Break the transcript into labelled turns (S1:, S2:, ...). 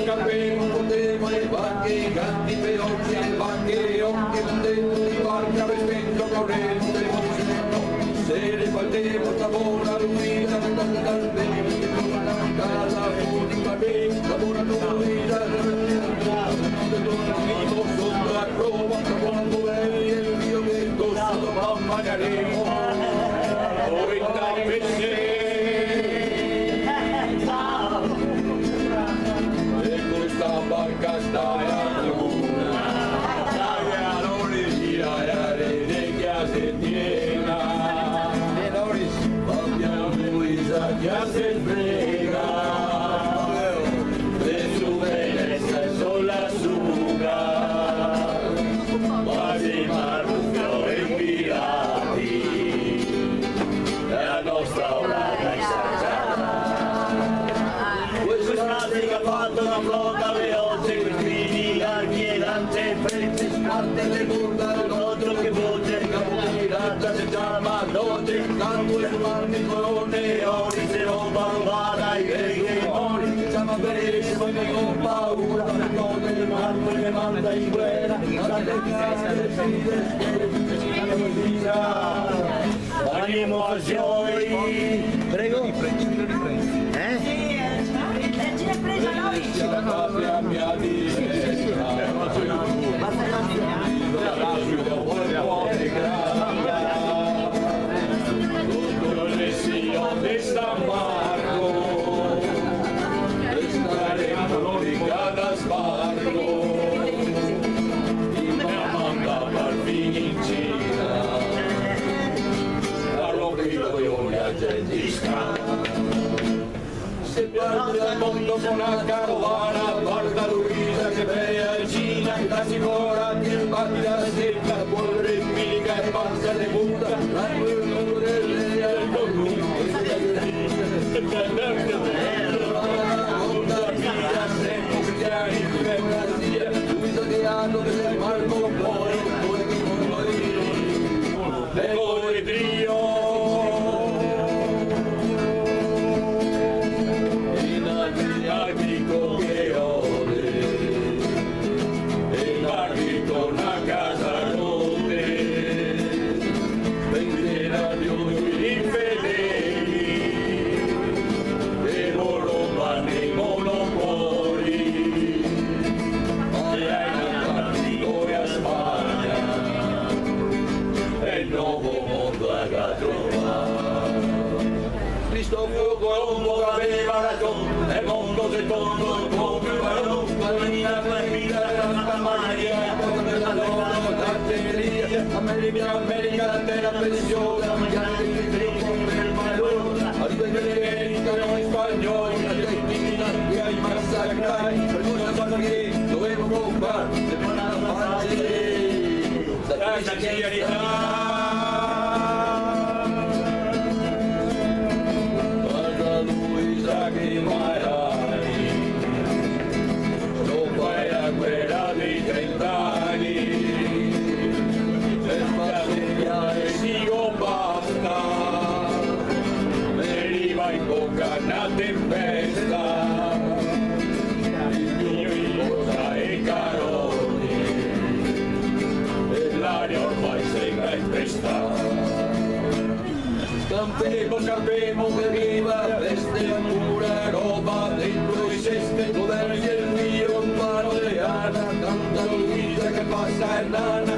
S1: capello, poteva i banchi, canti peocchi, banchi, occhi, contenti, barca, vestito, corrente, se ne partevo, stavona, l'unità, dal casa, fuori, capello, lavora, l'unità, vivo sotto la prova, quando lei il mio vento, sotto mamma caremo, poi da pensare. Barca sta a luna, la l'origina che se tiene, abbiamo Luisa che se frega, le sue resta sola suga, ma di Marrucco e pirati, la nostra ora è sagrada. Questa che ha fatto una flotta parte le burda, l'altro che voce, capirata se chiama noce, canto e mani colone, ori se roba rubata, i greci mori, chiama benissimo e con paura, le cose le mando e le manda in guerra, la legata le figlie, animo a gioi, prego, riprendi.
S2: Leggere presa noi!
S1: La casa mia de San Marco, estaré glorificada sbarco, y me manda per fin in Cina, la rompito io la gentisca. Se parte al mondo con una carovana, guarda Luisa che vea in Cina, la sicura che batti la secca, polvere empirica e pazza de butta, la numero delle al corruto, e prenderte bello, la via sempre cristiani, per una zia, Luisa che hanno che Marco poi che non le ore trio. Amico che ode e parli torna a casa con te, venderà di ogni infedeli e loro vanno i monopoli e hai mandato a Spagna e il nuovo mondo da trovare. Cristoforo Colombo aveva ragione, il mondo secondo come varò, venire per vita Santa Maria, come la loro catteria, America la terra preziosa, mangiare il trigo per valore, arriva in America noi spagnoli, argentina che hai massacrati, per una cosa che dovevo fare, se non la fare, la chiarità. Che mai non fai la guerra dei 30 anni e sbagliare dico basta, veniva in bocca una tempesta, il mio iposa e caroni e l'aria ormai secca in testa. Campevo che viva veste pura roba dentro i ceste, governi il mio mano de Ana, tanta Luisa che passa e nana,